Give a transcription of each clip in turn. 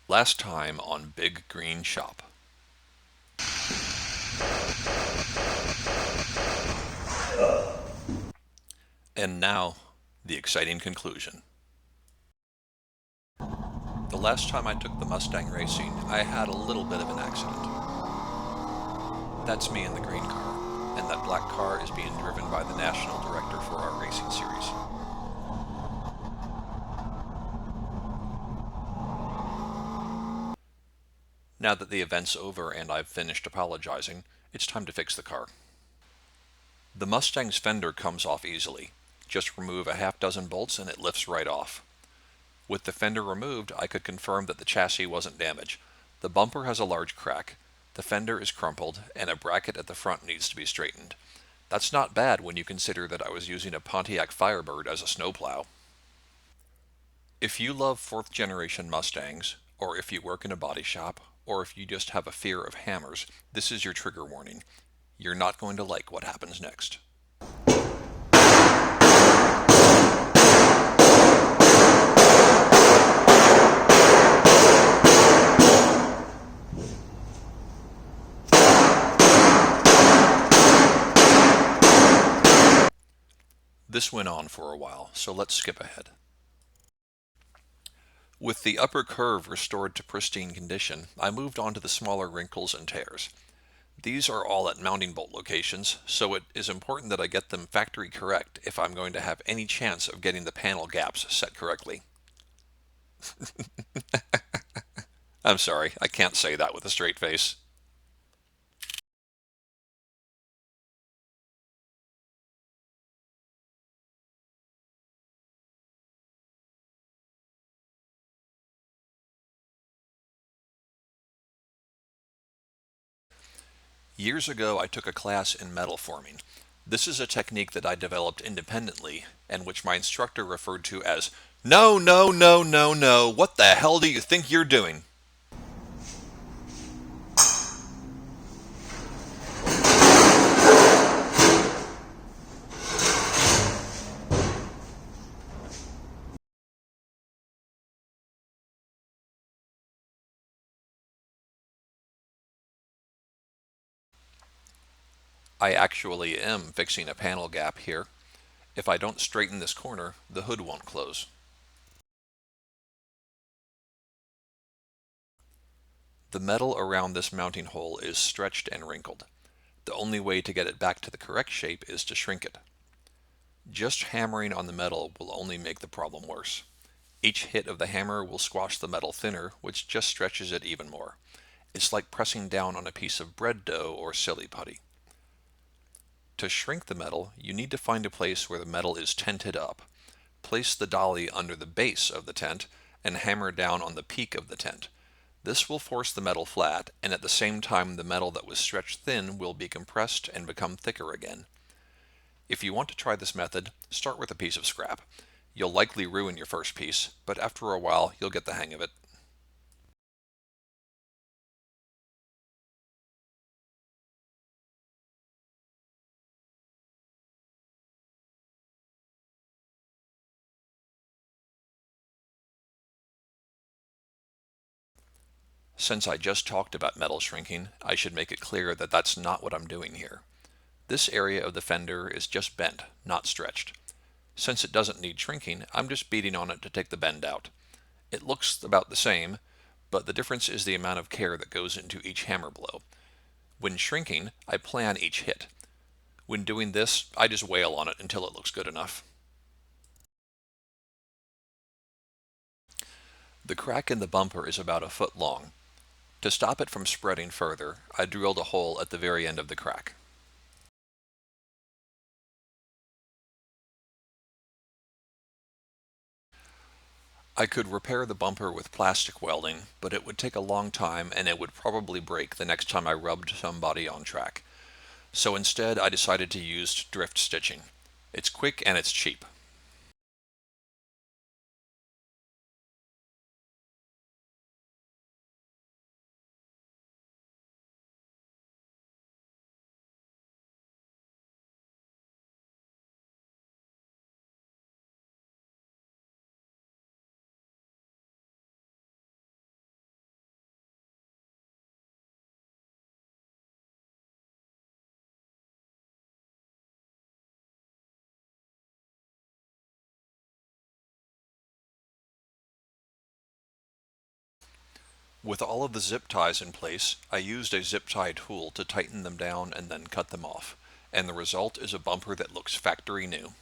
Last time on Big Green Shop. And now, the exciting conclusion. The last time I took the Mustang racing, I had a little bit of an accident. That's me in the green car, and that black car is being driven by the national director for our racing series. Now that the event's over and I've finished apologizing, it's time to fix the car. The Mustang's fender comes off easily. Just remove a half dozen bolts and it lifts right off. With the fender removed, I could confirm that the chassis wasn't damaged. The bumper has a large crack, the fender is crumpled, and a bracket at the front needs to be straightened. That's not bad when you consider that I was using a Pontiac Firebird as a snowplow. If you love 4th generation Mustangs, or if you work in a body shop, or if you just have a fear of hammers, this is your trigger warning. You're not going to like what happens next. This went on for a while, so let's skip ahead. With the upper curve restored to pristine condition, I moved on to the smaller wrinkles and tears. These are all at mounting bolt locations, so it is important that I get them factory correct if I'm going to have any chance of getting the panel gaps set correctly. I'm sorry, I can't say that with a straight face. Years ago, I took a class in metal forming. This is a technique that I developed independently and which my instructor referred to as, "No, no, no, no, no, what the hell do you think you're doing?" I actually am fixing a panel gap here. If I don't straighten this corner, the hood won't close. The metal around this mounting hole is stretched and wrinkled. The only way to get it back to the correct shape is to shrink it. Just hammering on the metal will only make the problem worse. Each hit of the hammer will squash the metal thinner, which just stretches it even more. It's like pressing down on a piece of bread dough or silly putty. To shrink the metal, you need to find a place where the metal is tented up. Place the dolly under the base of the tent and hammer down on the peak of the tent. This will force the metal flat, and at the same time the metal that was stretched thin will be compressed and become thicker again. If you want to try this method, start with a piece of scrap. You'll likely ruin your first piece, but after a while you'll get the hang of it. Since I just talked about metal shrinking, I should make it clear that that's not what I'm doing here. This area of the fender is just bent, not stretched. Since it doesn't need shrinking, I'm just beating on it to take the bend out. It looks about the same, but the difference is the amount of care that goes into each hammer blow. When shrinking, I plan each hit. When doing this, I just wail on it until it looks good enough. The crack in the bumper is about a foot long. To stop it from spreading further, I drilled a hole at the very end of the crack. I could repair the bumper with plastic welding, but it would take a long time and it would probably break the next time I rubbed somebody on track. So instead, I decided to use drift stitching. It's quick and it's cheap. With all of the zip ties in place, I used a zip tie tool to tighten them down and then cut them off, and the result is a bumper that looks factory new.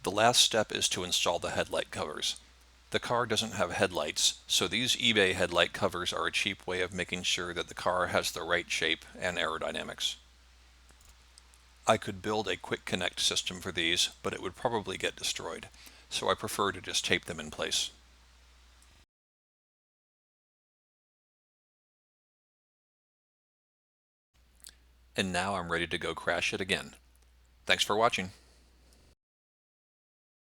The last step is to install the headlight covers. The car doesn't have headlights, so these eBay headlight covers are a cheap way of making sure that the car has the right shape and aerodynamics. I could build a quick connect system for these, but it would probably get destroyed, so I prefer to just tape them in place. And now I'm ready to go crash it again. Thanks for watching.